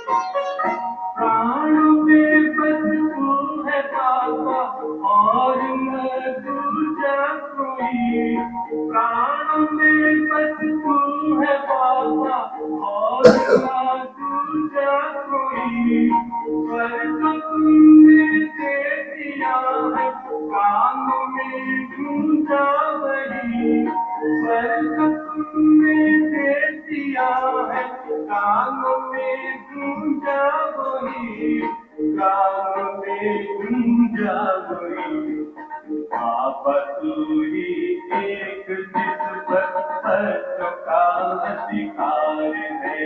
प्राण में बस तू है बाबा और न दूजा कोई। प्राण में बस तू है बाबा और न दूजा कोई। स्वर्ग तुमने दे दिया है कान में गूंजा वही। स्वर्ग तुमने दे दिया है कान में गूंजा वही। कान में गूंजा वही। बाबा तू ही एक जिस पर का अधिकार है।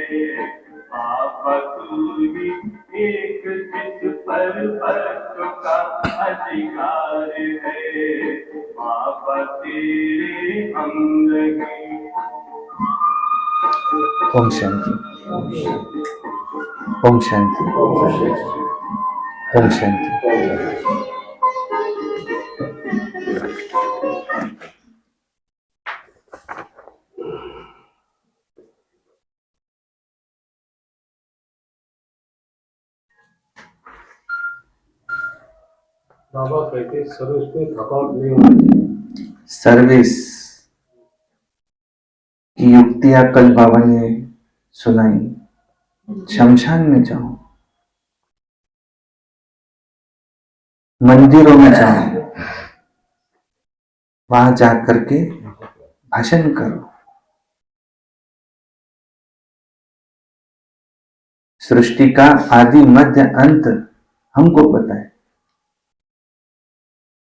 बाबा तू ही एक जिस पर का अधिकार है। बाबा तेरे अंग हैं। ओम शांति, ओम शांति, ओम शांति। बाबा कहते सर्विस में थकावट नहीं होनी चाहिए। सर्विस की युक्तियां कल बाबा ने सुनाई। शमशान में जाओ, मंदिरों में जाओ, वहां जाकर के भाषण करो। सृष्टि का आदि मध्य अंत हमको पता है,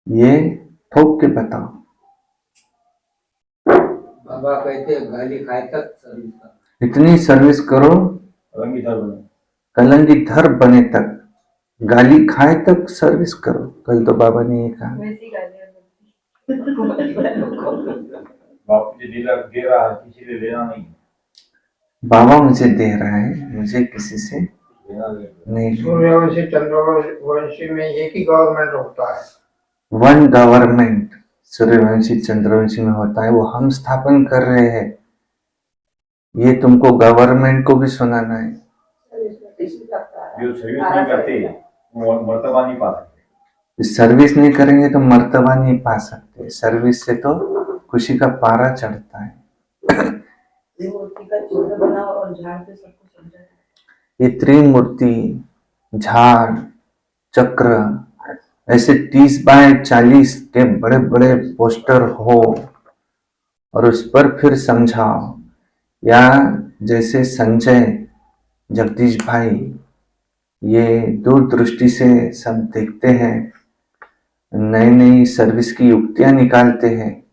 ये ठोक के बताओ। बाबा कहते गाली खाए तक सर्विस करो। इतनी सर्विस करो कलंगीधर बने तक, गाली खाए तक सर्विस करो। कल तो बाबा ने ये कहा। बाबा मुझे दे रहा है, मुझे किसी से नहीं। सूर्यवंशी चंद्रवंशी में एक ही गवर्नमेंट होता है। वन गवर्नमेंट सूर्यवंशी चंद्रवंशी में होता है, वो हम स्थापन कर रहे हैं। ये तुमको गवर्नमेंट को भी सुनाना है। जो सर्विस नहीं करते वो मर्तबा नहीं पा सकते। सर्विस नहीं करेंगे तो मर्तबा नहीं पा सकते। सर्विस से तो खुशी का पारा चढ़ता है। मूर्ति का चित्र बनाओ और झाड़ पे सबको समझाओ। ये त्रिमूर्ति, झाड़, चक्र, ऐसे 30 बाय 40 के बड़े बड़े पोस्टर हो और उस पर फिर समझाओ। या जैसे संजय, जगदीश भाई, ये दूरदृष्टि से सब देखते हैं, नई नई सर्विस की युक्तियां निकालते हैं।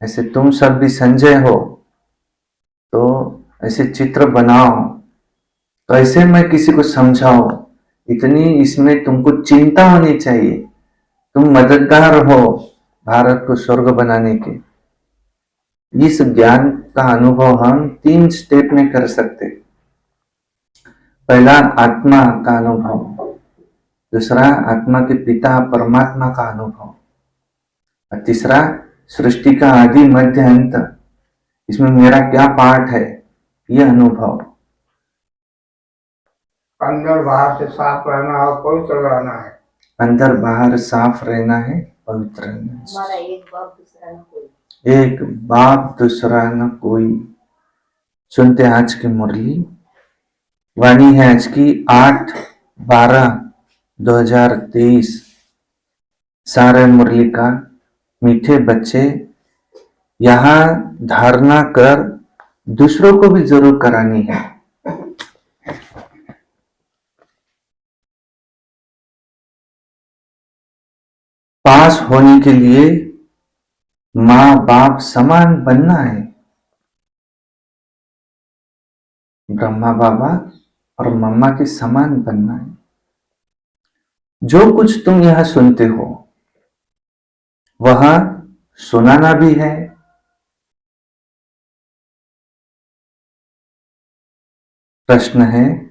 ऐसे तुम सब भी संजय हो तो ऐसे चित्र बनाओ। कैसे मैं किसी को समझाऊं, इतनी इसमें तुमको चिंता होनी चाहिए। तुम मददगार हो भारत को स्वर्ग बनाने के। इस ज्ञान का अनुभव हम 3 स्टेप में कर सकते। पहला आत्मा का अनुभव, दूसरा आत्मा के पिता परमात्मा का अनुभव, और तीसरा सृष्टि का आदि मध्य अंत, इसमें मेरा क्या पार्ट है, यह अनुभव। अंदर बाहर से साफ रहना और पवित्र रहना है। अंदर बाहर साफ रहना है, पवित्र रहना है। हमारा एक बाप दूसरा न कोई। एक बाप दूसरा न कोई। सुनते आज की मुरली। वाणी है आज की 8/12/2023। सारे मुरली का मीठे बच्चे यहाँ धारणा कर दूसरों को भी जरूर करानी है। पास होने के लिए माँ बाप समान बनना है। ब्रह्मा बाबा और मम्मा के समान बनना है। जो कुछ तुम यहां सुनते हो वह सुनाना भी है, प्रश्न है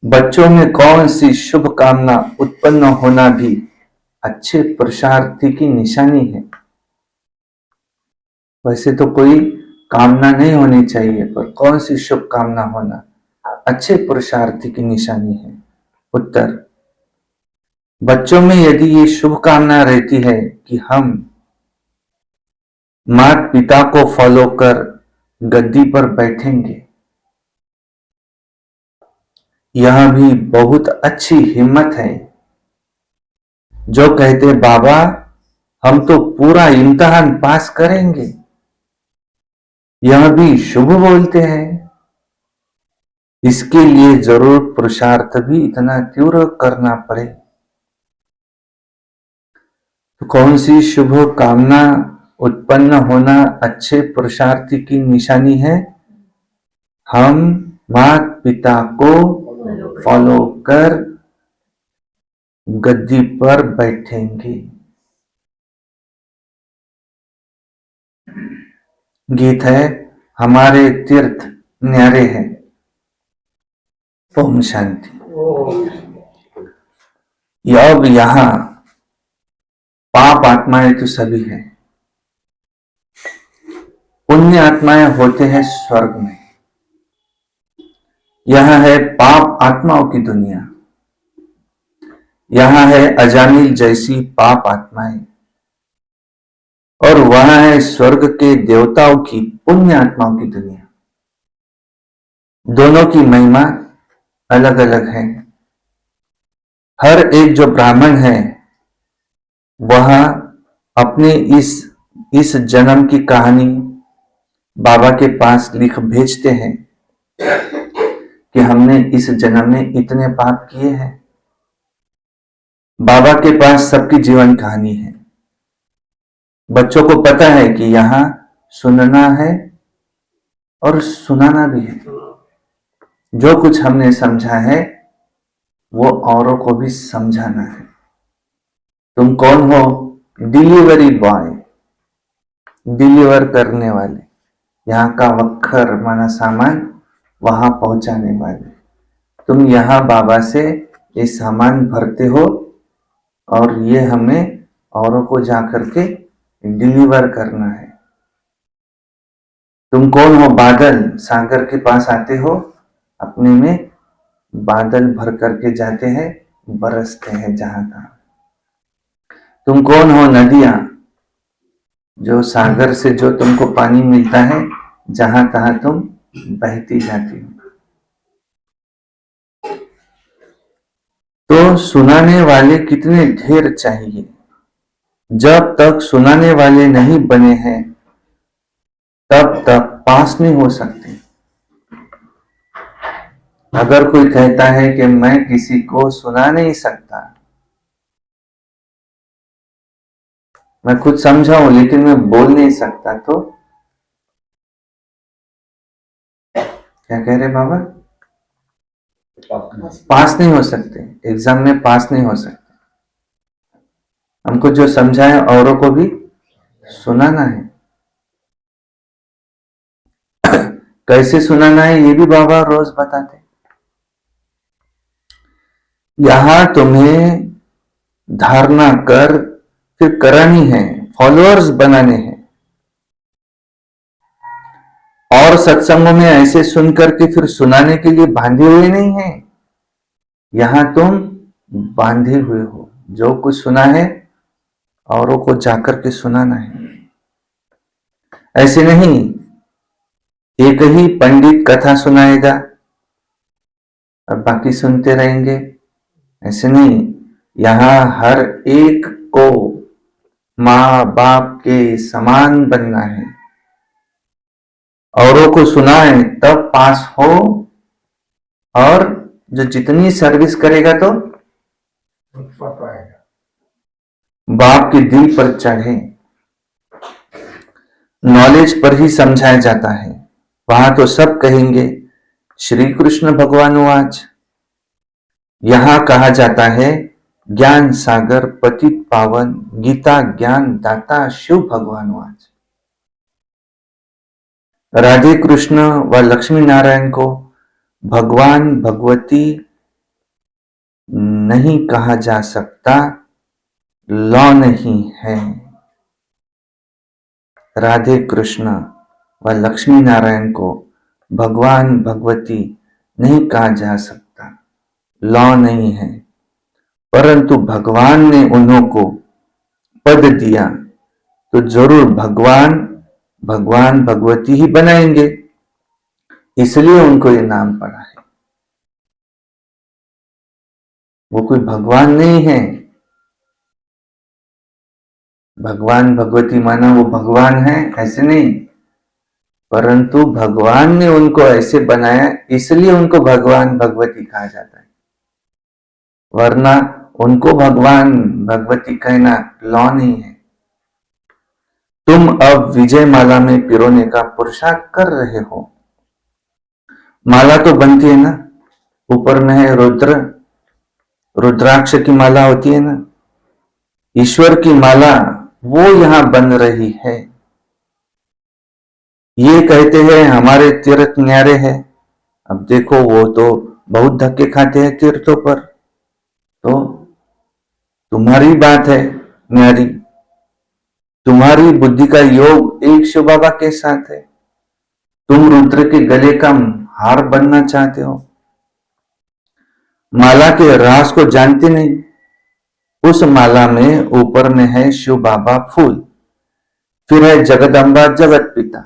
बच्चों में कौन सी शुभ कामना उत्पन्न होना भी अच्छे पुरुषार्थी की निशानी है। वैसे तो कोई कामना नहीं होनी चाहिए, पर कौन सी शुभ कामना होना अच्छे पुरुषार्थी की निशानी है? उत्तर, बच्चों में यदि ये शुभ कामना रहती है कि हम माता पिता को फॉलो कर गद्दी पर बैठेंगे, यह भी बहुत अच्छी हिम्मत है। जो कहते बाबा हम तो पूरा इम्तिहान पास करेंगे, यह भी शुभ बोलते हैं। इसके लिए जरूर पुरुषार्थ भी इतना तीव्र करना पड़े। तो कौन सी शुभ कामना उत्पन्न होना अच्छे पुरुषार्थी की निशानी है? हम माता पिता को फॉलो कर गद्दी पर बैठेंगे। गीत है हमारे तीर्थ न्यारे हैं। ओम शांति। अब यहां पाप आत्माएं तो सभी हैं, पुण्य आत्माएं होते हैं स्वर्ग में। यहां है पाप आत्माओं की दुनिया, यहां है अजामिल जैसी पाप आत्माएं, और वहां है स्वर्ग के देवताओं की पुण्य आत्माओं की दुनिया। दोनों की महिमा अलग अलग है। हर एक जो ब्राह्मण है वह अपने इस जन्म की कहानी बाबा के पास लिख भेजते हैं कि हमने इस जन्म में इतने पाप किए हैं। बाबा के पास सबकी जीवन कहानी है। बच्चों को पता है कि यहां सुनना है और सुनाना भी है। जो कुछ हमने समझा है वो औरों को भी समझाना है। तुम कौन हो? डिलीवरी बॉय, डिलीवर करने वाले, यहाँ का वक्खर माना सामान वहां पहुंचाने वाले। तुम यहाँ बाबा से ये सामान भरते हो और ये हमें औरों को जाकर के डिलीवर करना है। तुम कौन हो? बादल, सागर के पास आते हो, अपने में बादल भर करके जाते हैं, बरसते हैं जहां तहां। तुम कौन हो? नदियां, जो सागर से जो तुमको पानी मिलता है, जहां तहां तुम बहती जाती हो। तो सुनाने वाले कितने ढेर चाहिए। जब तक सुनाने वाले नहीं बने हैं तब तक पास नहीं हो सकते। अगर कोई कहता है कि मैं किसी को सुना नहीं सकता, मैं खुद समझाऊं लेकिन मैं बोल नहीं सकता, तो क्या कह रहे बाबा? पास नहीं हो सकते, एग्जाम में पास नहीं हो सकते। हमको जो समझाए औरों को भी सुनाना है। कैसे सुनाना है ये भी बाबा रोज बताते। यहां तुम्हें धारणा कर फिर करानी है, फॉलोअर्स बनाने हैं। और सत्संगों में ऐसे सुन करके फिर सुनाने के लिए बांधे हुए नहीं है। यहां तुम बांधे हुए हो। जो कुछ सुना है औरों को जाकर के सुनाना है। ऐसे नहीं एक ही पंडित कथा सुनाएगा और बाकी सुनते रहेंगे, ऐसे नहीं। यहां हर एक को माँ बाप के समान बनना है। औरों को सुनाए तब पास हो, और जो जितनी सर्विस करेगा तो बाप के दिल पर चढ़े। नॉलेज पर ही समझाया जाता है। वहां तो सब कहेंगे श्री कृष्ण भगवान वाच। यहां कहा जाता है ज्ञान सागर पतित पावन, गीता ज्ञान दाता शिव भगवान वाच। राधे कृष्ण व लक्ष्मी नारायण को भगवान भगवती नहीं कहा जा सकता, लॉ नहीं है। राधे कृष्ण व लक्ष्मी नारायण को भगवान भगवती नहीं कहा जा सकता, लॉ नहीं है, परंतु भगवान ने उन्हों को पद दिया तो जरूर भगवान भगवान भगवती ही बनाएंगे, इसलिए उनको ये नाम पड़ा है। वो कोई भगवान नहीं है, भगवान भगवती माना वो भगवान है ऐसे नहीं, परंतु भगवान ने उनको ऐसे बनाया इसलिए उनको भगवान भगवती कहा जाता है, वरना उनको भगवान भगवती कहना लॉ नहीं है। तुम अब विजय माला में पिरोने का पुरुषार्थ कर रहे हो। माला तो बनती है ना, ऊपर में है रुद्र, रुद्राक्ष की माला होती है ना, ईश्वर की माला वो यहां बन रही है। ये कहते हैं हमारे तीर्थ न्यारे हैं, अब देखो वो तो बहुत धक्के खाते हैं तीर्थों पर, तो तुम्हारी बात है न्यारी, तुम्हारी बुद्धि का योग एक शिव बाबा के साथ है, तुम रुद्र के गले का हार बनना चाहते हो, माला के राज को जानते नहीं। उस माला में ऊपर में है शिव बाबा फूल, फिर है जगदम्बा जगत पिता,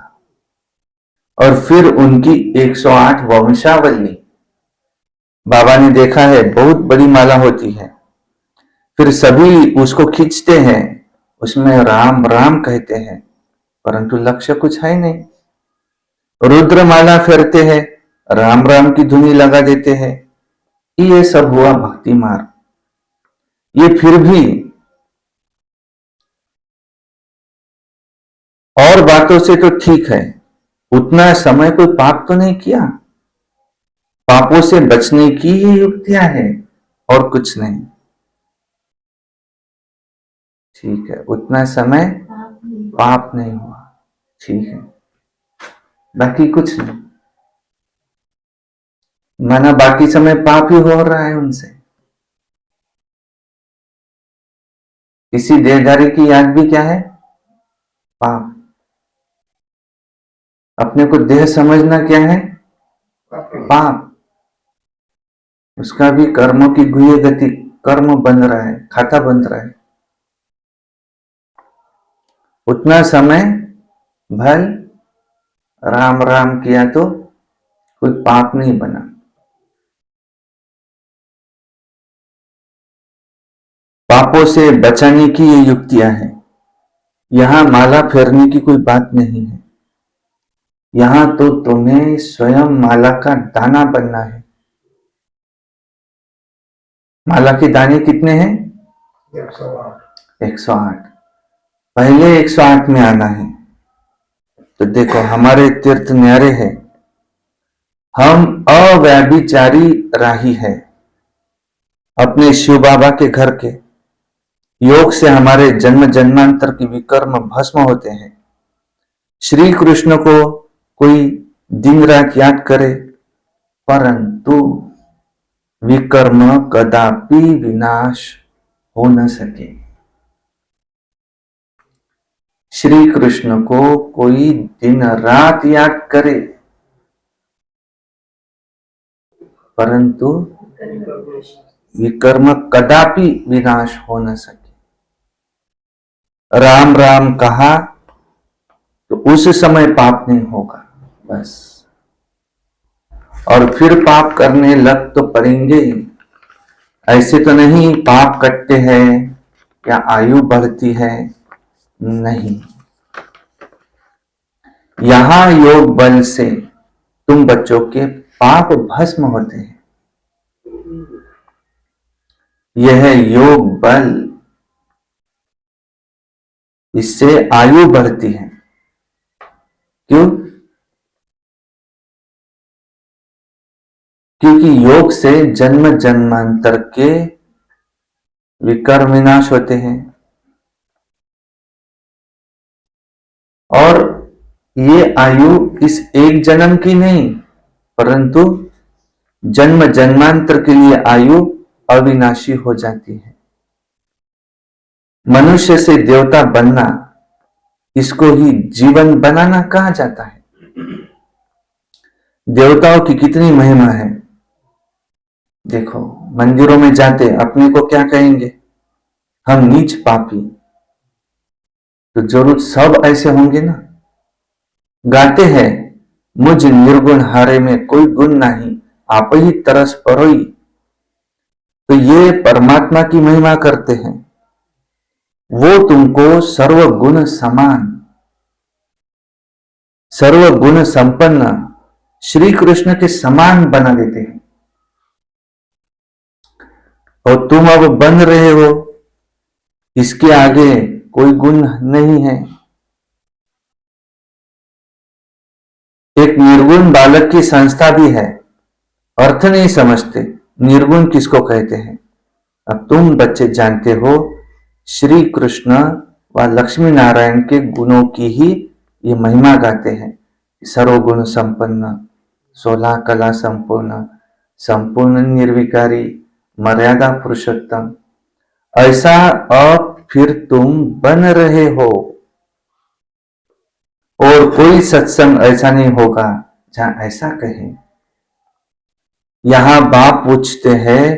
और फिर उनकी 108 वंशावली। बाबा ने देखा है बहुत बड़ी माला होती है, फिर सभी उसको खींचते हैं, उसमें राम राम कहते हैं, परंतु लक्ष्य कुछ है नहीं। रुद्र माला फेरते हैं, राम राम की धुनी लगा देते हैं, ये सब हुआ भक्ति मार्ग। ये फिर भी और बातों से तो ठीक है, उतना समय कोई पाप तो नहीं किया, पापों से बचने की ये युक्तियां हैं और कुछ नहीं। ठीक है, उतना समय पाप नहीं हुआ, ठीक है, बाकी कुछ नहीं, माना बाकी समय पाप ही हो रहा है उनसे। किसी देहधारी की याद भी क्या है? पाप। अपने को देह समझना क्या है? पाप। उसका भी कर्मों की गुह्य गति, कर्म बन रहा है, खाता बन रहा है। उतना समय भल राम राम किया तो कोई पाप नहीं बना। पापों से बचाने की ये युक्तियां हैं। यहां माला फेरने की कोई बात नहीं है, यहां तो तुम्हें स्वयं माला का दाना बनना है। माला के दाने कितने हैं? 108। 108। पहले 108 में आना है। तो देखो हमारे तीर्थ न्यारे हैं, हम अव्यभिचारी राही है, अपने शिव बाबा के घर के योग से हमारे जन्म जन्मांतर की विकर्म भस्म होते हैं। श्री कृष्ण को कोई दिन रात याद करे, परंतु विकर्म कदापि विनाश हो न सके। श्री कृष्ण को कोई दिन रात याद करे, परंतु विकर्म कदापि विनाश हो न सके। राम राम कहा तो उस समय पाप नहीं होगा बस, और फिर पाप करने लग तो पड़ेंगे। ऐसे तो नहीं पाप कटते हैं या आयु बढ़ती है, नहीं। यहां योग बल से तुम बच्चों के पाप भस्म होते हैं। यह है योग बल, इससे आयु बढ़ती है। क्यों? क्योंकि योग से जन्म जन्मांतर के विकर्म विनाश होते हैं, और ये आयु इस एक जन्म की नहीं, परंतु जन्म जन्मांतर के लिए आयु अविनाशी हो जाती है। मनुष्य से देवता बनना, इसको ही जीवन बनाना कहा जाता है। देवताओं की कितनी महिमा है, देखो, मंदिरों में जाते अपने को क्या कहेंगे? हम नीच पापी। तो जरूर सब ऐसे होंगे ना। गाते हैं, मुझ निर्गुण हारे में कोई गुण नहीं, आप ही तरस परोई। तो ये परमात्मा की महिमा करते हैं। वो तुमको सर्वगुण समान, सर्वगुण संपन्न श्री कृष्ण के समान बना देते हैं। और तुम अब बन रहे हो, इसके आगे कोई गुण नहीं है। एक निर्गुण बालक की संस्था भी है, अर्थ नहीं समझते निर्गुण किसको कहते हैं। अब तुम बच्चे जानते हो, श्री कृष्ण व लक्ष्मी नारायण के गुणों की ही ये महिमा गाते हैं। सर्वगुण संपन्न, 16 कला संपूर्ण, संपूर्ण निर्विकारी, मर्यादा पुरुषोत्तम, ऐसा अब फिर तुम बन रहे हो। और कोई सत्संग ऐसा नहीं होगा जहां ऐसा कहे। यहां बाप पूछते हैं,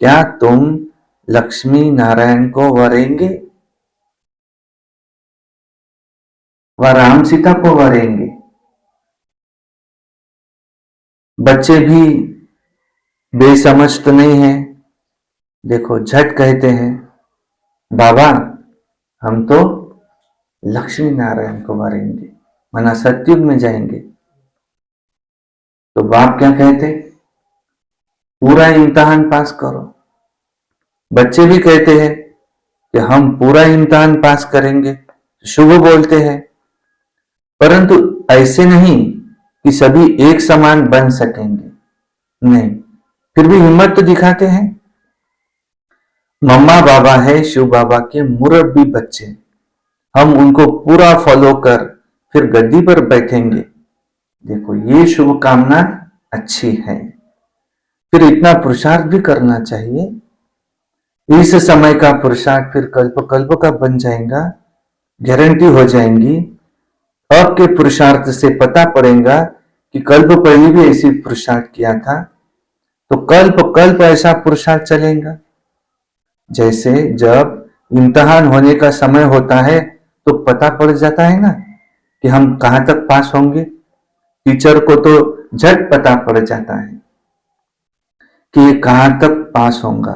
क्या तुम लक्ष्मी नारायण को वरेंगे व राम सीता को वरेंगे? बच्चे भी बेसमझ तो नहीं है। देखो, झट कहते हैं, बाबा हम तो लक्ष्मी नारायण को वरेंगे, मना सतयुग में जाएंगे। तो बाप क्या कहते? पूरा इम्तिहान पास करो। बच्चे भी कहते हैं कि हम पूरा इम्तिहान पास करेंगे, शुभ बोलते हैं, परंतु ऐसे नहीं कि सभी एक समान बन सकेंगे। नहीं, फिर भी हिम्मत तो दिखाते हैं। मम्मा बाबा है शिव बाबा के मुरब्बी बच्चे, हम उनको पूरा फॉलो कर फिर गद्दी पर बैठेंगे। देखो, ये शुभकामना अच्छी है, फिर इतना पुरुषार्थ भी करना चाहिए। इस समय का पुरुषार्थ फिर कल्प कल्प का बन जाएगा, गारंटी हो जाएंगी। अब के पुरुषार्थ से पता पड़ेगा कि कल्प पहले भी ऐसी पुरुषार्थ किया था, तो कल्प कल्प ऐसा पुरुषार्थ चलेगा। जैसे जब इम्तिहान होने का समय होता है तो पता पड़ जाता है ना कि हम कहां तक पास होंगे। टीचर को तो झट पता पड़ जाता है कि ये कहां तक पास होगा।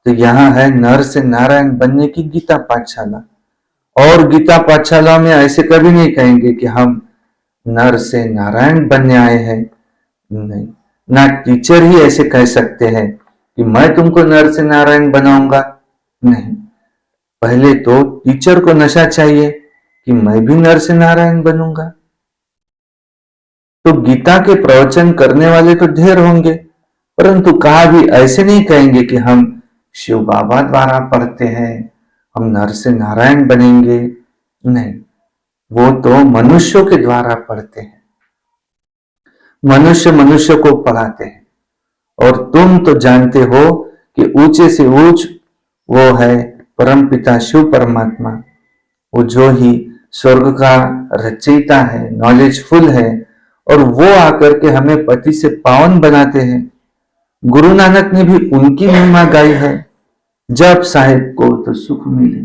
तो यहां है नर से नारायण बनने की गीता पाठशाला। और गीता पाठशाला में ऐसे कभी नहीं कहेंगे कि हम नर से नारायण बनने आए हैं। नहीं, ना टीचर ही ऐसे कह सकते हैं कि मैं तुमको नर से नारायण बनाऊंगा। नहीं, पहले तो टीचर को नशा चाहिए कि मैं भी नर से नारायण बनूंगा। तो गीता के प्रवचन करने वाले तो ढेर होंगे, परंतु कहा भी ऐसे नहीं कहेंगे कि हम शिव बाबा द्वारा पढ़ते हैं, हम नर से नारायण बनेंगे। नहीं, वो तो मनुष्यों के द्वारा पढ़ते हैं, मनुष्य मनुष्य को पढ़ाते हैं। और तुम तो जानते हो कि ऊंचे से ऊंच वो है परमपिता शिव परमात्मा, वो जो ही स्वर्ग का रचयिता है, नॉलेजफुल है, और वो आकर के हमें पति से पावन बनाते हैं। गुरु नानक ने भी उनकी महिमा गाई है, जब साहिब को तो सुख मिले।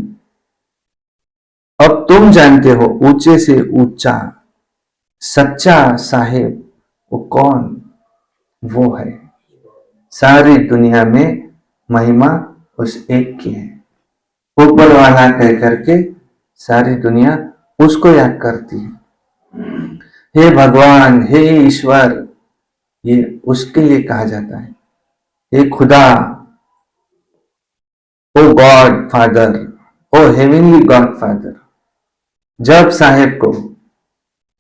अब तुम जानते हो ऊंचे से ऊंचा सच्चा साहिब वो कौन? वो है, सारी दुनिया में महिमा उस एक की है। ऊपर वाला कह करके सारी दुनिया उसको याद करती है। हे भगवान, हे ईश्वर, ये उसके लिए कहा जाता है। हे खुदा, ओ गॉड फादर, ओ हेवनली गॉड फादर। जब साहेब को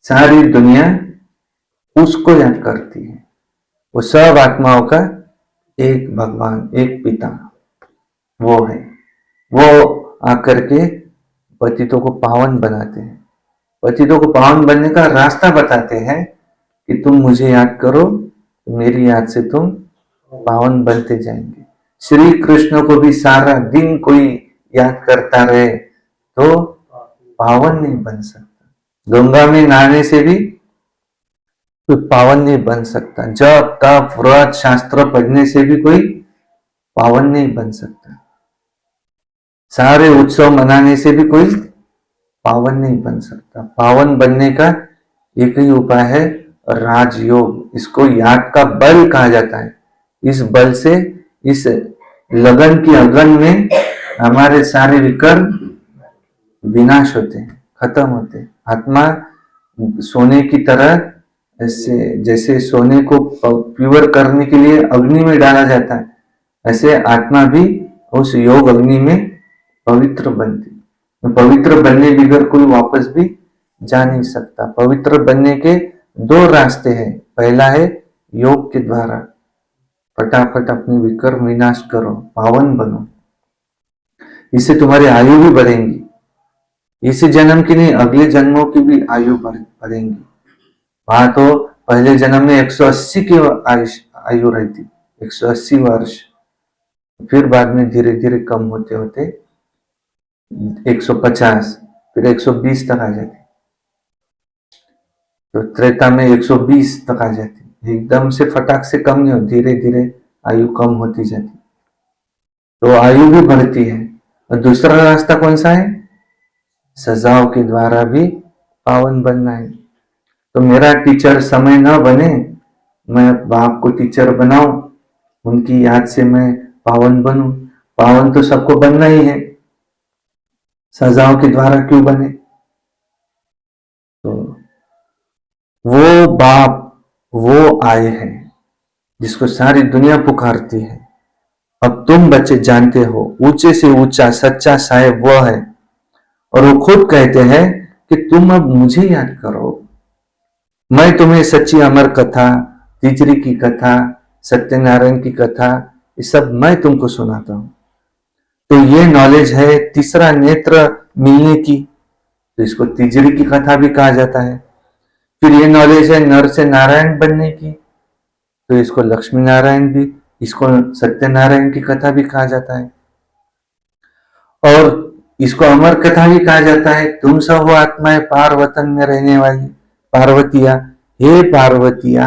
सारी दुनिया उसको याद करती है, वो सब आत्माओं का एक भगवान, एक पिता वो है। वो आकर के पतितों को पावन बनाते हैं, पतितों को पावन बनने का रास्ता बताते हैं कि तुम मुझे याद करो, मेरी याद से तुम पावन बनते जाएंगे। श्री कृष्ण को भी सारा दिन कोई याद करता रहे तो पावन नहीं बन सकता। गंगा में नहाने से भी कोई पावन नहीं बन सकता। जब तप व्रत शास्त्र पढ़ने से भी कोई पावन नहीं बन सकता। सारे उत्सव मनाने से भी कोई पावन नहीं बन सकता। पावन बनने का एक ही उपाय है, राजयोग। इसको याग का बल कहा जाता है। इस बल से, इस लगन की अगन में हमारे सारे विकर्म विनाश होते हैं, खत्म होते हैं। आत्मा सोने की तरह, ऐसे जैसे सोने को प्योर करने के लिए अग्नि में डाला जाता है, ऐसे आत्मा भी उस योग अग्नि में पवित्र बनती। पवित्र बनने बगैर कोई वापस भी जा नहीं सकता। पवित्र बनने के दो रास्ते हैं। पहला है योग के द्वारा, फटाफट अपने विकर्म विनाश करो, पावन बनो। इससे तुम्हारी आयु भी बढ़ेंगी। इसी जन्म की नहीं, अगले जन्मों की भी आयु बढ़ेंगी। वहां तो पहले जन्म में 180 की आयु रहती, 180 वर्ष। फिर बाद में धीरे धीरे कम होते होते 150, फिर 120 तक आ जाती। तो त्रेता में 120 तक आ जाती। एकदम से फटाक से कम नहीं हो, धीरे धीरे आयु कम होती जाती। तो आयु भी बढ़ती है। और दूसरा रास्ता कौन सा है? सजाओं के द्वारा भी पावन बनना है। तो मेरा टीचर समय न बने, मैं बाप को टीचर बनाऊं, उनकी याद से मैं पावन बनूं। पावन तो सबको बनना ही है, सजाओं के द्वारा क्यों बने? तो वो बाप, वो आए हैं जिसको सारी दुनिया पुकारती है। अब तुम बच्चे जानते हो, ऊंचे से ऊंचा सच्चा साहेब वो है। और वो खुद कहते हैं कि तुम अब मुझे याद करो, मैं तुम्हें सच्ची अमर कथा, तीजरी की कथा, सत्यनारायण की कथा, ये सब मैं तुमको सुनाता हूं। तो ये नॉलेज है तीसरा नेत्र मिलने की, तो इसको तीजरी की कथा भी कहा जाता है। फिर ये नॉलेज है नर से नारायण बनने की, तो इसको लक्ष्मी नारायण भी, इसको सत्यनारायण की कथा भी कहा जाता है। और इसको अमर कथा भी कहा जाता है। तुम सब हो आत्माएं पार वतन में रहने वाली पार्वतिया, हे पार्वतिया,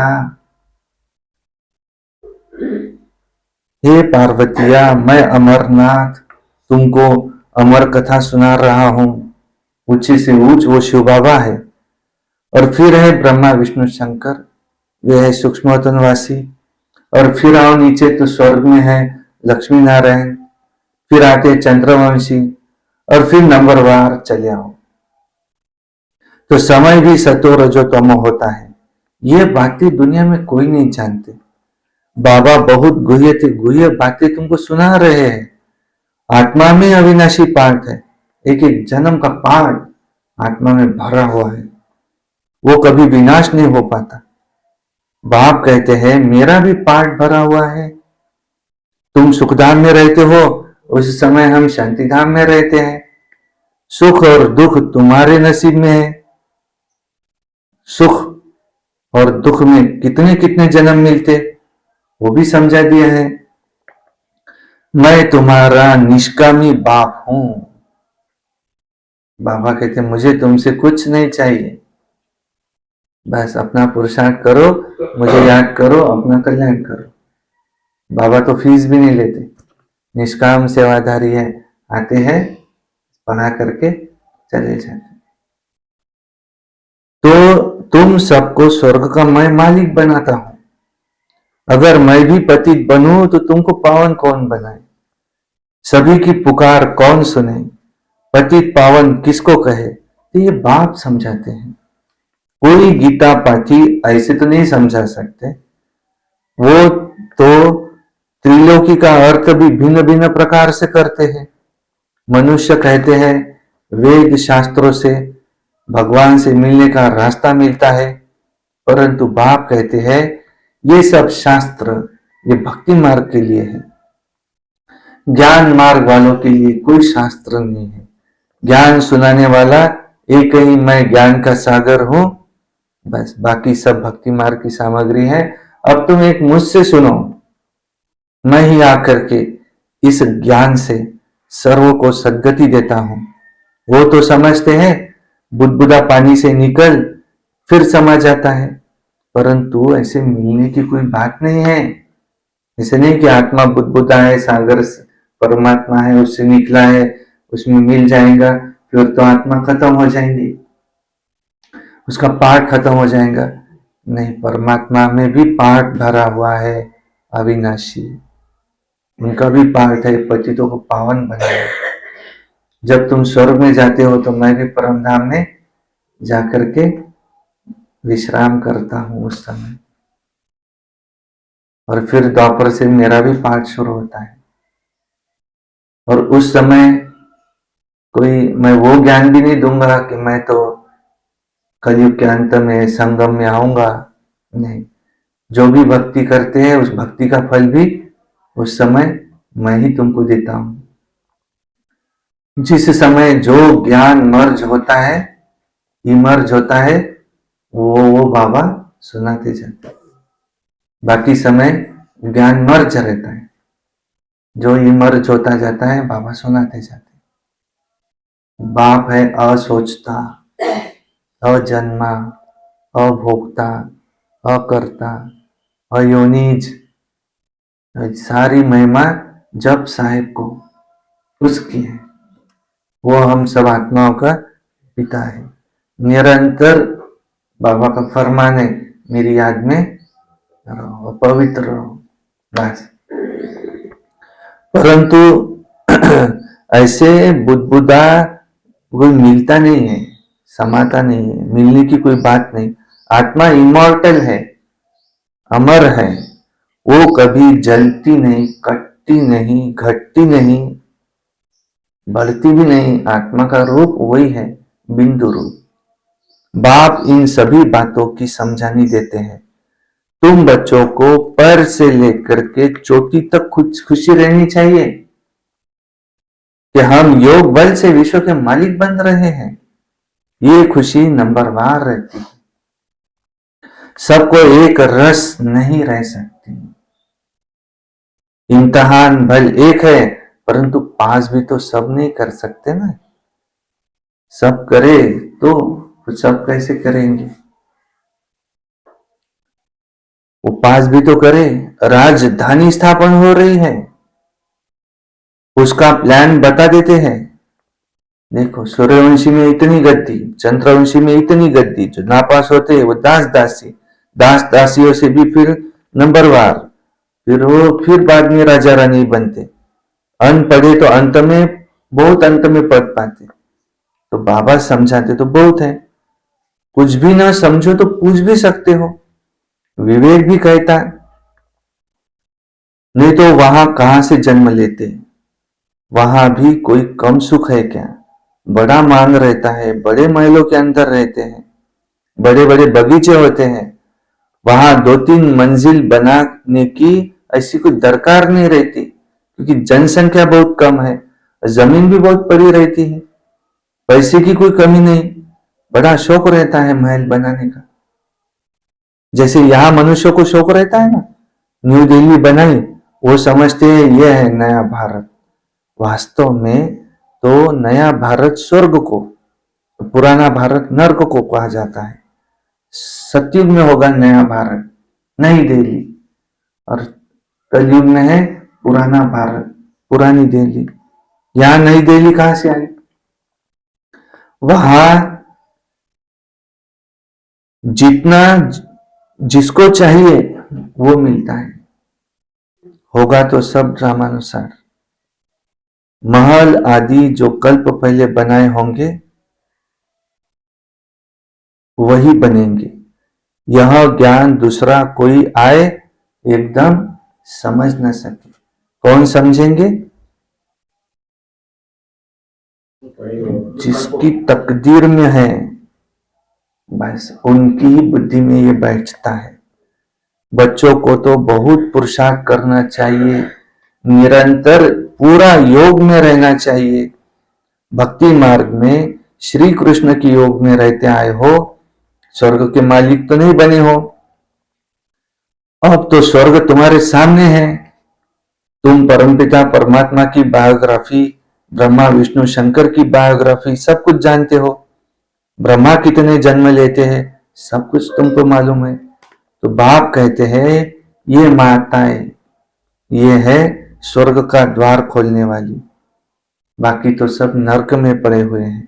हे पार्वतिया, मैं अमरनाथ तुमको अमर कथा सुना रहा हूं। ऊंचे से ऊंच वो शिव बाबा है। और फिर है ब्रह्मा विष्णु शंकर, वे है सूक्ष्मवतनवासी। और फिर आओ नीचे तो स्वर्ग में है लक्ष्मी नारायण, फिर आते चंद्रवंशी, और फिर नंबरवार चले आओ। तो समय भी सतो रजो तमो होता है। ये बातें दुनिया में कोई नहीं जानते। बाबा बहुत गुह्य थे, गुह्य बातें तुमको सुना रहे हैं। आत्मा में अविनाशी पाठ है, एक एक जन्म का पाठ आत्मा में भरा हुआ है, वो कभी विनाश नहीं हो पाता। बाप कहते हैं मेरा भी पाठ भरा हुआ है। तुम सुखधाम में रहते हो, उस समय हम शांति धाम में रहते हैं। सुख और दुख तुम्हारे नसीब में है। सुख और दुख में कितने कितने जन्म मिलते, वो भी समझा दिया है। मैं तुम्हारा निष्कामी बाप हूं। बाबा कहते मुझे तुमसे कुछ नहीं चाहिए, बस अपना पुरुषार्थ करो, मुझे याद करो, अपना कल्याण करो। बाबा तो फीस भी नहीं लेते, निष्काम सेवाधारी है, आते हैं पढ़ा करके चले जाते। तो तुम सबको स्वर्ग का मैं मालिक बनाता हूं। अगर मैं भी पतित बनूं तो तुमको पावन कौन बनाए? सभी की पुकार कौन सुने? पतित पावन किसको कहे? तो ये बाप समझाते हैं। कोई गीता पाठी ऐसे तो नहीं समझा सकते। वो तो त्रिलोकी का अर्थ भी भिन्न भिन्न प्रकार से करते हैं। मनुष्य कहते हैं वेद शास्त्रों से भगवान से मिलने का रास्ता मिलता है, परंतु बाप कहते हैं ये सब शास्त्र ये भक्ति मार्ग के लिए है। ज्ञान मार्ग वालों के लिए कोई शास्त्र नहीं है। ज्ञान सुनाने वाला एक ही मैं ज्ञान का सागर हूं, बस बाकी सब भक्ति मार्ग की सामग्री है। अब तुम एक मुझसे सुनो, मैं ही आकर के इस ज्ञान से सर्व को सद्गति देता हूं। वो तो समझते हैं बुदबुदा पानी से निकल फिर समा जाता है, परंतु ऐसे मिलने की कोई बात नहीं है। ऐसे नहीं कि आत्मा बुद्धबुदा है, सागर परमात्मा है, उससे निकला है, उसमें मिल जाएगा, फिर तो आत्मा खत्म हो जाएंगी, उसका पार्ट खत्म हो जाएगा। नहीं, परमात्मा में भी पार्ट भरा हुआ है, अविनाशी, उनका भी पार्ट है, पतितों को पावन बनाए। जब तुम स्वर्ग में जाते हो तो मैं भी परम धाम में जाकर के विश्राम करता हूं उस समय, और फिर द्वापर से मेरा भी पाठ शुरू होता है। और उस समय कोई मैं वो ज्ञान भी नहीं दूंगा कि मैं तो कलयुग के अंत में संगम में आऊंगा। नहीं, जो भी भक्ति करते हैं उस भक्ति का फल भी उस समय मैं ही तुमको देता हूं। जिस समय जो ज्ञान मर्ज होता है, इमर्ज होता है, वो बाबा सुनाते जाते हैं। बाकी समय ज्ञान मर्ज रहता है, जो इमर्ज होता जाता है बाबा सुनाते जाते हैं। बाप है असोचता, अजन्मा, अभोक्ता, अकर्ता, अयोनिज, सारी महिमा जब साहेब को उसकी है। वो हम सब आत्माओं का पिता है। निरंतर बाबा का फरमान है, मेरी याद में रहो, पवित्र रहो, बस। परंतु ऐसे बुद्धबुदा कोई मिलता नहीं है, समाता नहीं है, मिलने की कोई बात नहीं। आत्मा इमॉर्टल है, अमर है, वो कभी जलती नहीं, कटती नहीं, घटती नहीं, बढ़ती भी नहीं। आत्मा का रूप वही है, बिंदु रूप। बाप इन सभी बातों की समझानी देते हैं। तुम बच्चों को पैर से लेकर के चोटी तक खुशी रहनी चाहिए कि हम योग बल से विश्व के मालिक बन रहे हैं। ये खुशी नंबरवार रहती है। सबको एक रस नहीं रह सकती। इम्तिहान भल एक है, परंतु पास भी तो सब नहीं कर सकते ना। सब करे तो सब कैसे करेंगे? वो पास भी तो करे। राजधानी स्थापन हो रही है, उसका प्लान बता देते हैं। देखो, सूर्यवंशी में इतनी गद्दी, चंद्रवंशी में इतनी गद्दी, जो नापास होते हैं वो दास दासी, दास दासियों से भी फिर नंबरवार, फिर वो फिर बाद में राजा रानी बनते। अंत पढ़े तो अंत में, बहुत अंत में पढ़ पाते। तो बाबा समझाते तो बहुत है, कुछ भी ना समझो तो पूछ भी सकते हो। विवेक भी कहता है, नहीं तो वहां कहां से जन्म लेते, वहां भी कोई कम सुख है क्या? बड़ा मान रहता है, बड़े महलों के अंदर रहते हैं, बड़े बड़े बगीचे होते हैं, वहां 2-3 मंजिल बनाने की ऐसी कोई दरकार नहीं रहती, क्योंकि जनसंख्या बहुत कम है, जमीन भी बहुत पड़ी रहती है, पैसे की कोई कमी नहीं, बड़ा शौक रहता है महल बनाने का। जैसे यहां मनुष्यों को शौक रहता है ना, न्यू दिल्ली बनाई, वो समझते हैं ये है नया भारत। वास्तव में तो नया भारत स्वर्ग को, पुराना भारत नर्क को कहा जाता है। सतयुग में होगा नया भारत, नई दिल्ली, और कलयुग में है पुराना भारत, पुरानी दिल्ली। यहां नई दिल्ली कहां से आई? वहां जितना जिसको चाहिए वो मिलता है। होगा तो सब ड्रामानुसार। महल आदि जो कल्प पहले बनाए होंगे वही बनेंगे। यह ज्ञान दूसरा कोई आए एकदम समझ न सके। कौन समझेंगे? जिसकी तकदीर में है, बस उनकी बुद्धि में ये बैठता है। बच्चों को तो बहुत पुरुषार्थ करना चाहिए, निरंतर पूरा योग में रहना चाहिए। भक्ति मार्ग में श्री कृष्ण की योग में रहते आए हो, स्वर्ग के मालिक तो नहीं बने हो। अब तो स्वर्ग तुम्हारे सामने है। तुम परमपिता परमात्मा की बायोग्राफी, ब्रह्मा विष्णु शंकर की बायोग्राफी सब कुछ जानते हो। ब्रह्मा कितने जन्म लेते हैं सब कुछ तुमको मालूम है। तो बाप कहते हैं ये माताएं, ये है स्वर्ग का द्वार खोलने वाली, बाकी तो सब नरक में पड़े हुए हैं।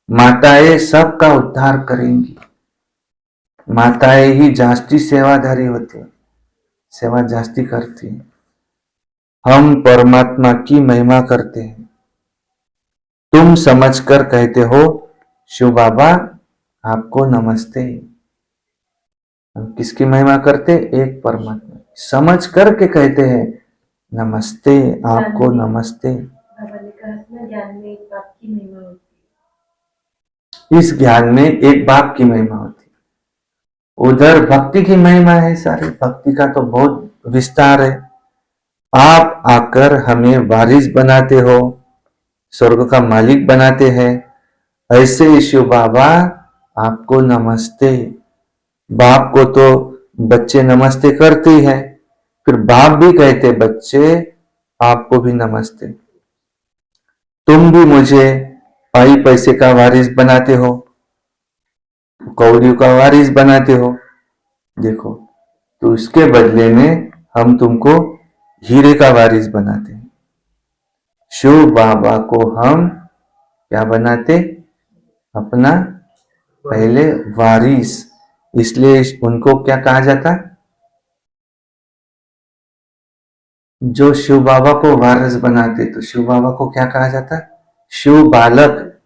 माताएं सबका उद्धार करेंगी, माताएं ही जास्ती सेवाधारी होती, सेवा जास्ती करती। हम परमात्मा की महिमा करते हैं। तुम समझकर कहते हो शिव बाबा आपको नमस्ते। हम किसकी महिमा करते? एक परमात्मा। समझ करके कहते हैं नमस्ते, आपको नमस्ते। बाबा ने कहा था ना, ज्ञान में एक बाप की महिमा होती है। इस ज्ञान में एक बाप की महिमा होती है। उधर भक्ति की महिमा है सारी, भक्ति का तो बहुत विस्तार है। आप आकर हमें वारिस बनाते हो, स्वर्ग का मालिक बनाते हैं। ऐसे शिव बाबा आपको नमस्ते। बाप को तो बच्चे नमस्ते करते हैं, फिर बाप भी कहते बच्चे आपको भी नमस्ते। तुम भी मुझे पाई पैसे का वारिस बनाते हो, कौड़ियों का वारिस बनाते हो, देखो तो इसके बदले में हम तुमको हीरे का वारिस बनाते हैं। शिव बाबा को हम क्या बनाते? अपना पहले वारिस, इसलिए उनको क्या कहा जाता? जो शिव बाबा को वारिस बनाते, तो शिव बाबा को क्या कहा जाता? शिव बालक।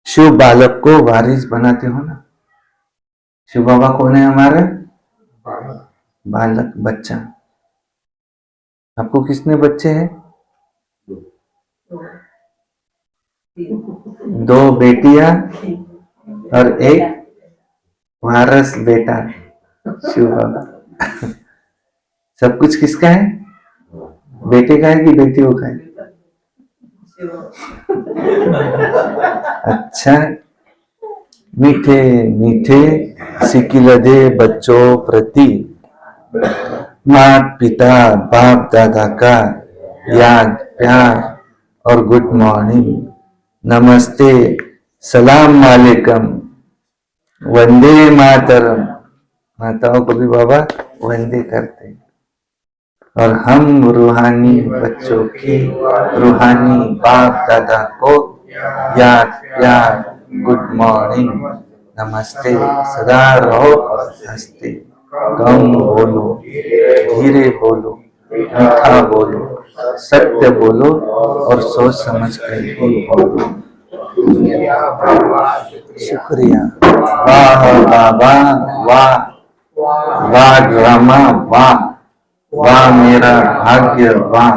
शिव बालक को वारिस बनाते हो ना। शिव बाबा कौन है हमारे? बालक, बच्चा। आपको कितने बच्चे हैं? 2 बेटियां और एक वारस बेटा शिव बाबा। सब कुछ किसका है? बेटे का है कि बेटियों का है? अच्छा, मीठे मीठे सिकिलदे बच्चों प्रति माता पिता बाप दादा का याद, प्यार और गुड मॉर्निंग, नमस्ते, सलाम वालेकुम, वंदे मातरम। माताओं को भी बाबा वंदे करते हैं। और हम रूहानी बच्चों की, रूहानी बाप दादा को याद, प्यार, गुड मॉर्निंग, नमस्ते, सदा रहो हंसते, कम बोलो, धीरे बोलो, मीठा बोलो, सत्य बोलो और सोच समझ कर ही बोलो। शुक्रिया। वाह बाबा वाह, वाह ड्रामा वाह, वाह मेरा भाग्य वाह,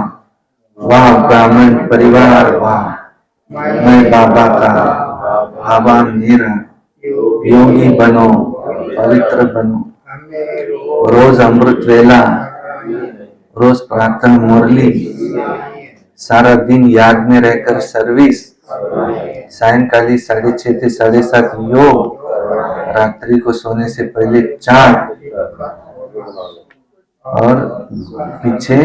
वाह ब्राह्मण परिवार वाह, मैं बाबा का, बाबा मेरा। योगी बनो, पवित्र बनो, रोज अमृत वेला, रोज प्रार्थना मुरली, सारा दिन याद में रहकर सर्विस, सायंकाली 6:30 से 7:30 योग, रात्रि को सोने से पहले चांद, और पीछे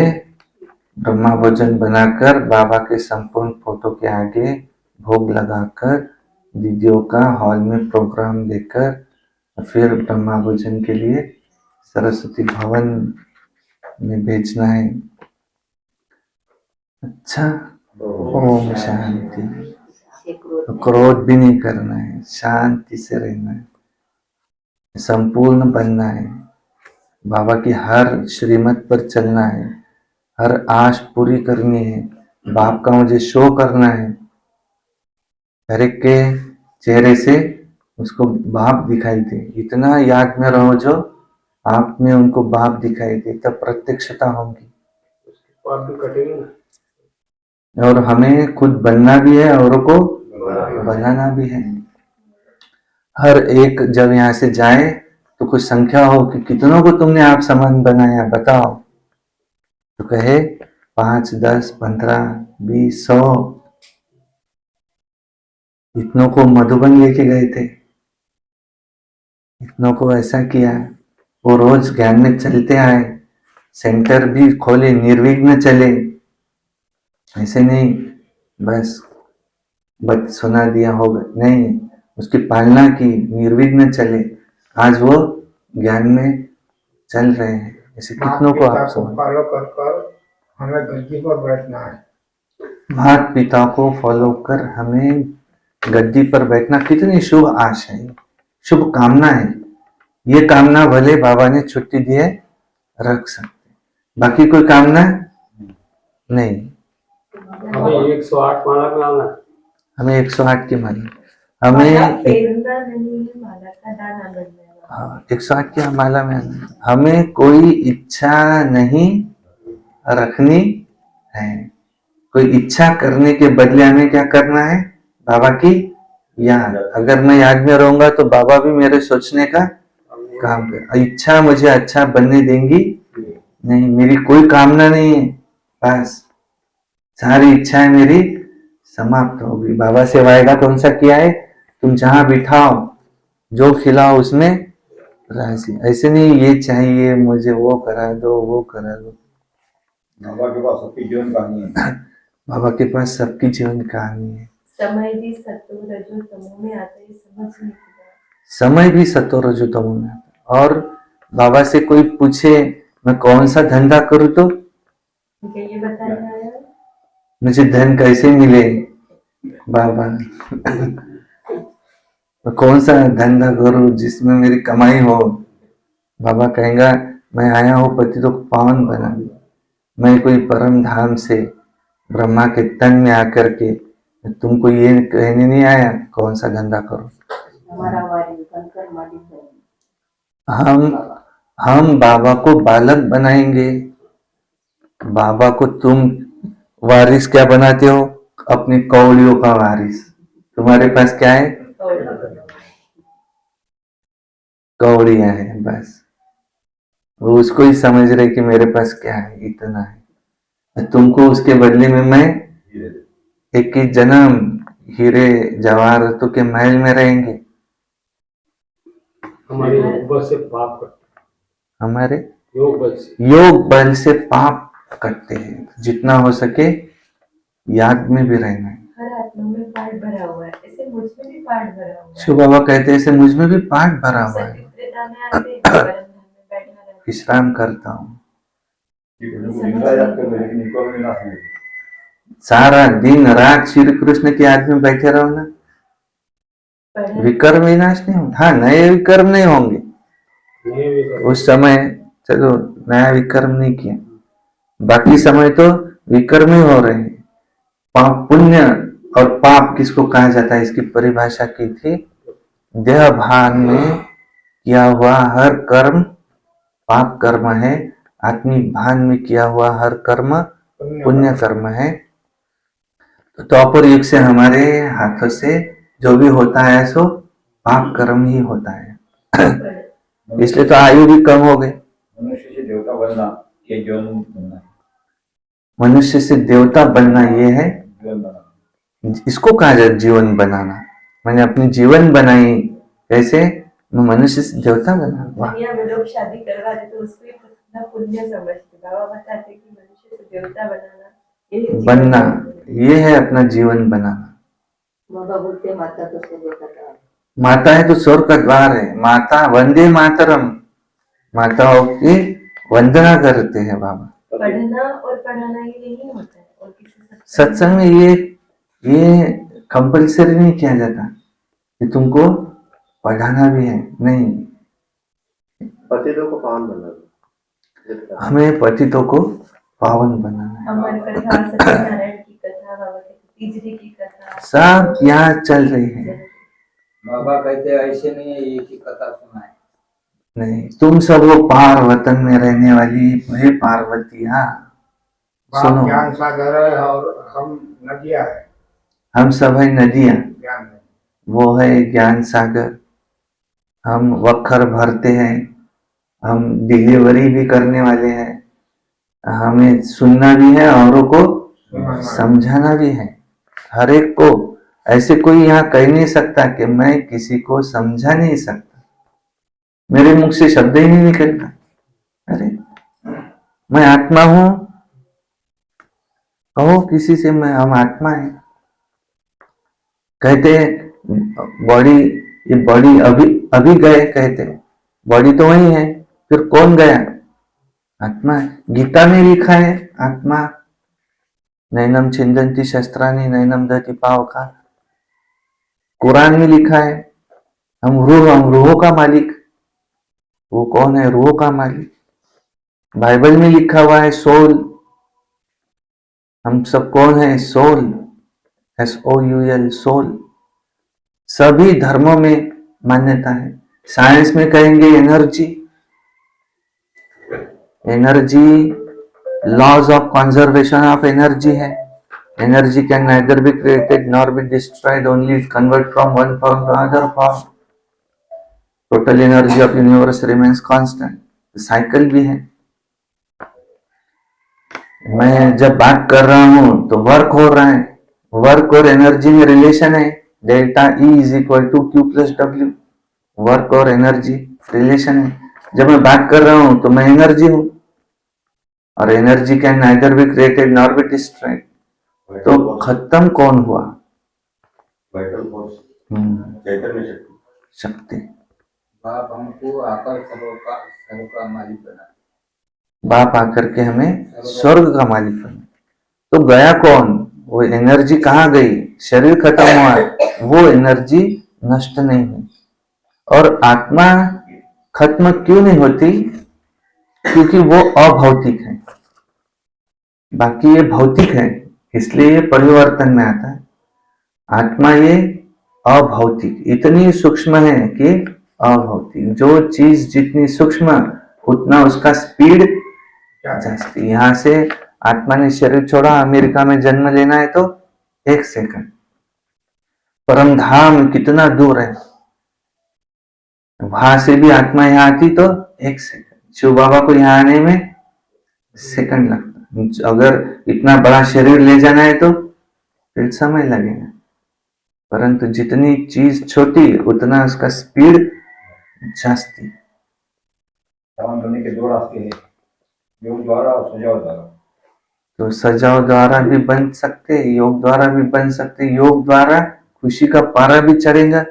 ब्रह्मा भोजन बनाकर बाबा के संपूर्ण फोटो के आगे भोग लगाकर दीदियों का हॉल में प्रोग्राम देकर फिर ब्रह्मा भोजन के लिए सरस्वती भवन में भेजना है। अच्छा, ओम शांति। तो क्रोध भी नहीं करना है, शांति से रहना है, संपूर्ण बनना है, बाबा की हर श्रीमत पर चलना है, हर आश पूरी करनी है, बाप का मुझे शो करना है। हर एक के चेहरे से उसको बाप दिखाई दे, इतना याद में रहो जो आप में उनको बाप दिखाई दे, तब प्रत्यक्षता होगी। पाप भी कटेंगे ना। और हमें खुद बनना भी है, औरों को बनाना भी है। हर एक जब यहाँ से जाए तो कुछ संख्या हो कि कितनों को तुमने आप समान बनाया बताओ, तो कहे 5, 10, 15, 20, 100। इतनों को मधुबन लेके गए थे, इतनों को ऐसा किया, वो रोज ज्ञान में चलते आए, सेंटर भी खोले, निर्विघ्न चले। ऐसे नहीं बस सुना दिया होगा, नहीं, उसकी पालना की, निर्विघ्न चले। आज वो ज्ञान में चल रहे हैं। ऐसे कितनों को आप समझ, फॉलो कर हमें गद्दी पर बैठना है। माता पिता को फॉलो कर हमें गद्दी पर बैठना, कितनी शुभ आशा है, शुभ कामना है। ये कामना भले बाबा ने छुट्टी दी है, रख सकते, बाकी कोई कामना नहीं। हमें 108 माला में आना है। हमें 108 की माला, माला हमें फेरना नहीं है, माला का दाना बनना है। हाँ 108 की माला में आना है। हमें कोई इच्छा नहीं रखनी है। कोई इच्छा करने के बदले हमें क्या करना है? बाबा की याद। अगर मैं याद में रहूंगा तो बाबा भी मेरे सोचने का काम कर। इच्छा मुझे अच्छा बनने देंगी नहीं, मेरी कोई कामना नहीं है, बस सारी इच्छाएं मेरी समाप्त होगी। बाबा से वायदा कौन सा किया है? तुम जहां बिठाओ, जो खिलाओ उसमें राजी। ऐसे नहीं ये चाहिए मुझे, वो करा दो, वो करा दो। बाबा के पास सबकी जीवन कहानी है। बाबा के पास सबकी जीवन कहानी है। समय भी सत्व रजो तमो में आता है, समझ नहीं आता। समय भी सत्व रजो तमो में आता है। और बाबा से कोई पूछे मैं कौन सा धंधा करूं तो क्या ये बताया है? मुझे धन कैसे मिले बाबा, मैं कौन सा धंधा करूं जिसमें मेरी कमाई हो। बाबा कहेगा मैं आया हूं पतितों को पावन बनाने। मैं कोई परम धाम से ब्रह्मा के तन में आकर के तुमको ये कहने नहीं आया कौन सा धंधा करो। हम बाबा को बालक बनाएंगे। बाबा को तुम वारिस क्या बनाते हो? अपनी कौड़ियों का वारिस। तुम्हारे पास क्या है? कौड़ियां है, बस। वो उसको ही समझ रहे कि मेरे पास क्या है, इतना है। तुमको उसके बदले में मैं एक ही जन्म हीरे जवाहरातों के महल में रहेंगे। हमारे योग बल से पाप कटते हमारे हैं। योग बल से पाप कटते हैं। जितना हो सके याद में भी रहना है। हर आत्मा में पाठ भरा हुआ है, ऐसे मुझ में भी पाठ भरा हुआ है। शिव बाबा कहते हैं ऐसे मुझ में भी पाठ भरा हुआ है। सत्य में आते हैं, परम धाम में बैठना रहता है। विश्राम करता हूँ जिंदा याद कर लेकिन इनको भी ना समझे। सारा दिन रात श्री कृष्ण की याद में बैठे रहो ना, पढ़े विकर्म विनाश नहीं होंगे। हाँ, नए विकर्म नहीं होंगे उस समय। चलो नया विकर्म नहीं किया, बाकी समय तो विकर्म ही हो रहे हैं। पाप पुण्य और पाप किसको कहा जाता है? इसकी परिभाषा की थी, देह भान में किया हुआ हर कर्म पाप कर्म है, आत्मिक भान में किया हुआ हर कर्म पुण्य कर्म है। तो द्वापर युग से हमारे हाथों से जो भी होता है सो पाप कर्म ही होता है। इसलिए तो आयु भी कम हो गई। मनुष्य से देवता बनना ये जीवन बनना है। मनुष्य से देवता बनना ये है, जीवन बनाना। इसको कहा जाए जीवन बनाना। मैंने अपनी जीवन बनाई, कैसे? मैं मनुष्य से देवता बना। वाह, दुनिया में लोग शादी करवा देते तो उसको ही अपना पुण्य समझते। बाबा बताते कि मनुष्य से देवता बनाना यही जीवन बनना है। ये है अपना जीवन बनाना। बाबा बोलते माता तो स्वर्ग का द्वार। माता है तो स्वर्ग का द्वार है। माता वंदे मातरम, माताओं की वंदना करते हैं बाबा। पढ़ना और पढ़ाना ये नहीं होता है। और किसी सत्संग में ये कंपलसरी नहीं किया जाता कि तुमको पढ़ाना भी है, नहीं। पतितों को पावन बनाना। हमें पतितों को पावन बनाना है। अमर कथा, सत्यनारायण की कथा, बाबा के तीजरी की कथा सब यहाँ चल रही है। बाबा कहते हैं ऐसे नहीं है, एक ही कथा सुनाए। नहीं, तुम सब वो पार वतन में रहने वाली हे पार्वतियाँ सुनो, ज्ञान सागर है और हम नदियाँ है। हम सब है नदियाँ, ज्ञान है। वो है ज्ञान सागर। हम वखर भरते हैं, हम डिलीवरी भी करने वाले हैं। हमें सुनना भी है, औरों को समझाना भी है। हर एक को, ऐसे कोई यहाँ कह नहीं सकता कि मैं किसी को समझा नहीं सकता, मेरे मुख से शब्द ही नहीं निकलता। अरे मैं आत्मा हूं, कहो किसी से मैं, हम आत्मा है। कहते बॉडी, ये बॉडी अभी गए, कहते बॉडी तो वही है, फिर कौन गया? आत्मा है। गीता में लिखा है आत्मा नैनम छिंदन्ति शस्त्राणि नैनम दहति पावका। कुरान में लिखा है हम रूहों का मालिक। वो कौन है? रूहों का मालिक। बाइबल में लिखा हुआ है सोल। हम सब कौन है? Soul, SOUL, soul. सभी धर्मों में मान्यता है। साइंस में कहेंगे energy, laws of conservation of energy है। Energy can neither be created nor be destroyed, only it convert from one form to other form. Total energy of universe remains constant. Cycle भी है। मैं जब बात कर रहा हूं तो वर्क हो रहा है, वर्क और एनर्जी में रिलेशन है। Delta E is equal to Q plus W। Work और एनर्जी रिलेशन है। जब मैं बात कर रहा हूं तो मैं एनर्जी हूं, और energy can neither be created nor be destroyed. तो खत्म कौन हुआ? वाइटल फोर्स, चैतन्य शक्ति। बाप हमको आकर सर्व का मालिक बना। बाप आकर के हमें स्वर्ग का मालिक बना। तो गया कौन? वो एनर्जी कहाँ गई? शरीर खत्म हुआ, वो एनर्जी नष्ट नहीं हुई। और आत्मा खत्म क्यों नहीं होती? क्योंकि वो अभौतिक है। बाकी ये भौतिक है, इसलिए ये परिवर्तन में आता है। आत्मा ये अभौतिक, इतनी सूक्ष्म है कि अभौतिक। जो चीज जितनी सूक्ष्म उतना उसका स्पीड जाती। यहां से आत्मा ने शरीर छोड़ा, अमेरिका में जन्म लेना है तो 1 सेकंड। परम धाम कितना दूर है, वहां से भी आत्मा यहाँ आती तो 1 सेकंड। शिव बाबा को यहाँ आने में सेकंड लगता। अगर इतना बड़ा शरीर ले जाना है तो फिर समय लगेगा, परंतु जितनी चीज छोटी उतना उसका स्पीड जास्ती। तमाम करने के 2 रास्ते हैं, योग द्वारा और सजाव द्वारा। तो सजाव द्वारा भी बन सकते, योग द्वारा भी बन सकते। योग द्वारा खुशी का पारा भी चढ़ेगा।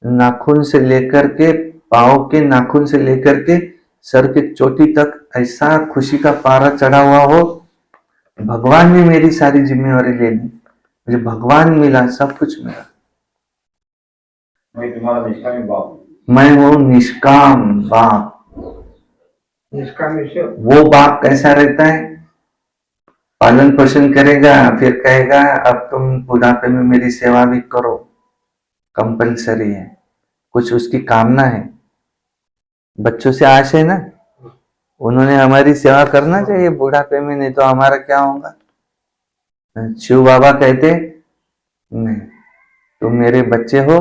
नाखून से लेकर के, पाँव के नाखून से लेकर के सर के चोटी तक ऐसा खुशी का पारा चढ़ा हुआ हो। भगवान ने मेरी सारी जिम्मेवारी ले ली, मुझे भगवान मिला, सब कुछ मिला। मैं तुम्हारा निष्काम बाप, मैं हूँ निष्काम बाप। निष्काम ईश्वर। वो बाप कैसा रहता है? पालन पोषण करेगा, फिर कहेगा अब तुम बुढ़ापे में मेरी सेवा भी करो, कंपलसरी है। कुछ उसकी कामना है। बच्चों से आश है ना, उन्होंने हमारी सेवा करना चाहिए बुढ़ापे में, नहीं तो हमारा क्या होगा। शिव बाबा कहते नहीं, तुम मेरे बच्चे हो,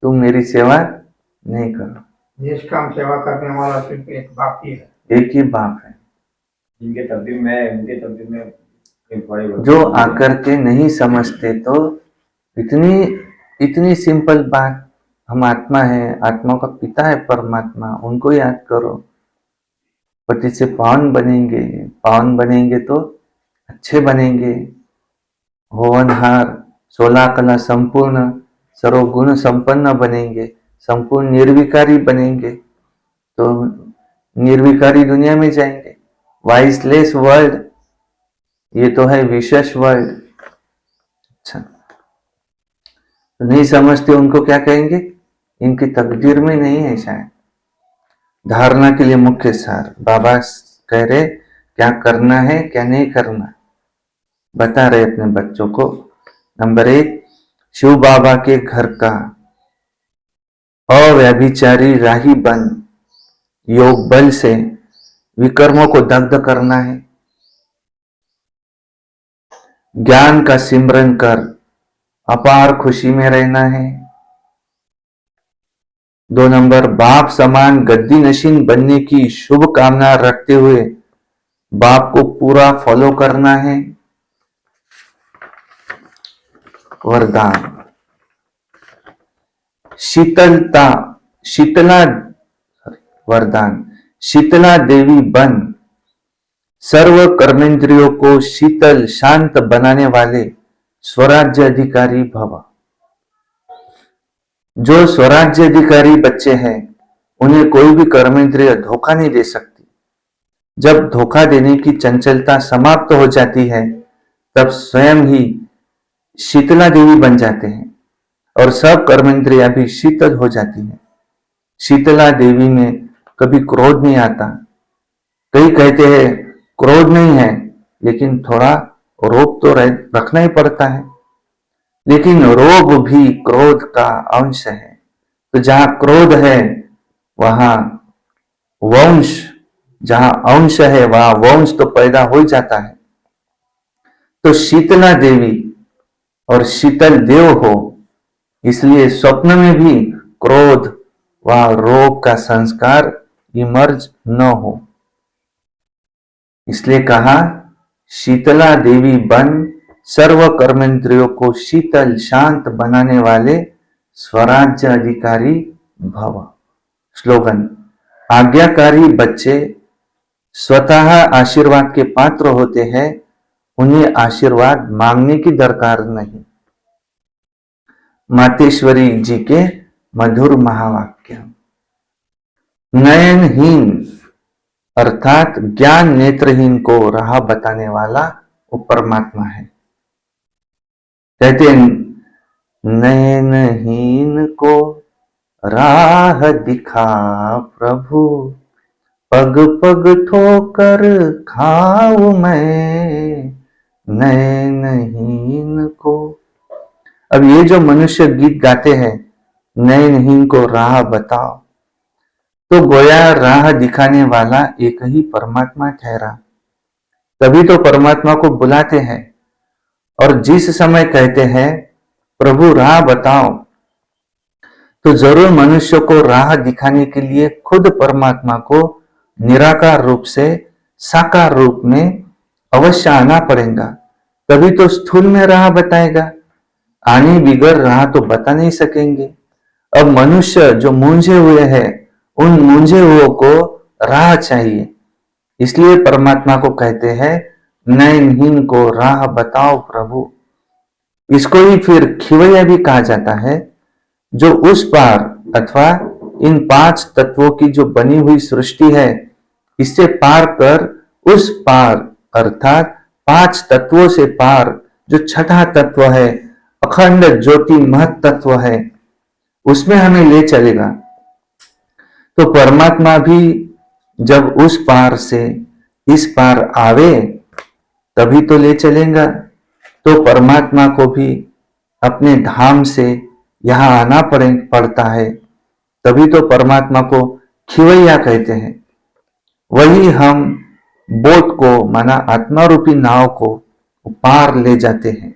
तुम मेरी सेवा नहीं करो। निष्काम सेवा करने वाला सिर्फ एक बाप ही है, एक ही बाप है। जिनके तकदीर में, उनके तकदीर में एक बड़े जो आकर के नहीं समझते, तो इतनी सिंपल बात, हम आत्मा है, आत्मा का पिता है परमात्मा, उनको याद करो। पति से पावन बनेंगे तो अच्छे बनेंगे। होवनहार 16 कला संपूर्ण सर्वगुण संपन्न बनेंगे, संपूर्ण निर्विकारी बनेंगे तो निर्विकारी दुनिया में जाएंगे। वाइसलेस वर्ल्ड, ये तो है विशेष वर्ल्ड। अच्छा, तो नहीं समझते उनको क्या कहेंगे? इनकी तकदीर में नहीं है शायद। धारणा के लिए मुख्य सार बाबा कह रहे क्या करना है क्या नहीं करना, बता रहे अपने बच्चों को। नंबर 1, शिव बाबा के घर का अव्यभिचारी राही बन योग बल से विकर्मों को दग्ध करना है। ज्ञान का सिमरन कर अपार खुशी में रहना है। 2 नंबर, बाप समान गद्दी नशीन बनने की शुभ कामना रखते हुए बाप को पूरा फॉलो करना है। वरदान, शीतला देवी बन सर्व कर्मेंद्रियों को शीतल शांत बनाने वाले स्वराज्य अधिकारी भव। जो स्वराज्य अधिकारी बच्चे हैं उन्हें कोई भी कर्मेंद्रिय धोखा नहीं दे सकती। जब धोखा देने की चंचलता समाप्त हो जाती है तब स्वयं ही शीतला देवी बन जाते हैं और सब कर्मेंद्रियां भी शीतल हो जाती हैं। शीतला देवी में कभी क्रोध नहीं आता। कई कहते हैं क्रोध नहीं है, लेकिन थोड़ा रोब तो रखना ही पड़ता है। लेकिन रोब भी क्रोध का अंश है। तो जहां क्रोध है वहां वंश, जहां अंश है वहां वंश तो पैदा हो जाता है। तो शीतला देवी और शीतल देव हो, इसलिए स्वप्न में भी क्रोध व रोग का संस्कार इमर्ज न हो। इसलिए कहा शीतला देवी बन सर्व कर्मेंद्रियों को शीतल शांत बनाने वाले स्वराज्य अधिकारी भव। स्लोगन, आज्ञाकारी बच्चे स्वतः आशीर्वाद के पात्र होते हैं, उन्हें आशीर्वाद मांगने की दरकार नहीं। मातेश्वरी जी के मधुर महावाक्य। नयनहीन अर्थात ज्ञान नेत्रहीन को राह बताने वाला वो परमात्मा है। कहते हैं नयनहीन को राह दिखा प्रभु, पग पग ठोकर खाऊं मैं नयनहीन को। अब ये जो मनुष्य गीत गाते हैं नयनहीन को राह बताओ, तो गोया राह दिखाने वाला एक ही परमात्मा ठहरा। तभी तो परमात्मा को बुलाते हैं और जिस समय कहते हैं प्रभु राह बताओ, तो जरूर मनुष्य को राह दिखाने के लिए खुद परमात्मा को निराकार रूप से साकार रूप में अवश्य आना पड़ेगा। तभी तो स्थूल में राह बताएगा, आने बिगर राह तो बता नहीं सकेंगे। अब मनुष्य जो मूंझे हुए हैं, उन मूंझे हुओं को राह चाहिए। इसलिए परमात्मा को कहते हैं नयनहीन को राह बताओ प्रभु। इसको ही फिर खिवैया भी कहा जाता है, जो उस पार अथवा इन 5 तत्वों की जो बनी हुई सृष्टि है, इससे पार कर उस पार अर्थात 5 तत्वों से पार जो छठा तत्व है, अखंड ज्योति महत तत्व है, उसमें हमें ले चलेगा। तो परमात्मा भी जब उस पार से इस पार आवे तभी तो ले चलेगा। तो परमात्मा को भी अपने धाम से यहां आना पड़ता है, तभी तो परमात्मा को खिवैया कहते हैं। वही हम बोट को माना आत्मा रूपी नाव को पार ले जाते हैं।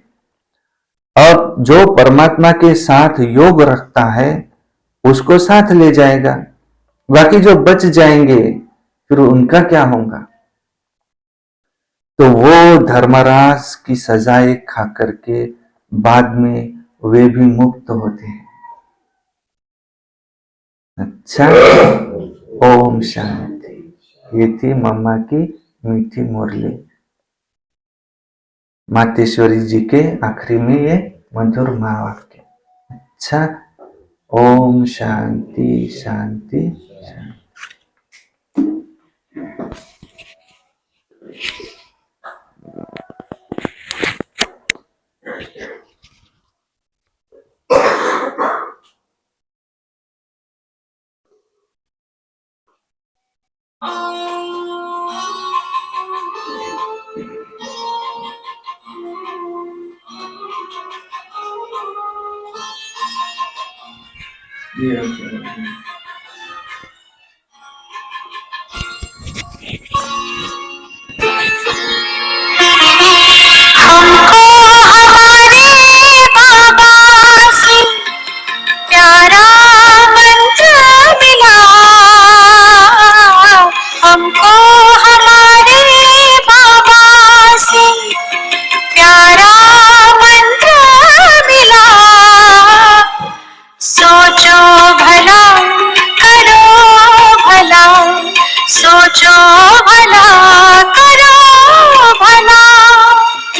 अब जो परमात्मा के साथ योग रखता है उसको साथ ले जाएगा, बाकी जो बच जाएंगे फिर उनका क्या होगा? तो वो धर्मराज की सजाएं खा करके बाद में वे भी मुक्त होते हैं। अच्छा, ओम शांति। ये थी मम्मा की मीठी मुरली। मातेश्वरी जी के आखिरी में ये मधुर महावाक्य। अच्छा, ओम शांति शांति शांति।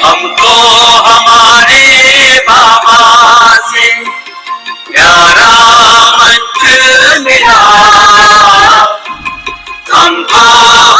हमको हमारे बाबा से प्यारा मंत्र मिला। को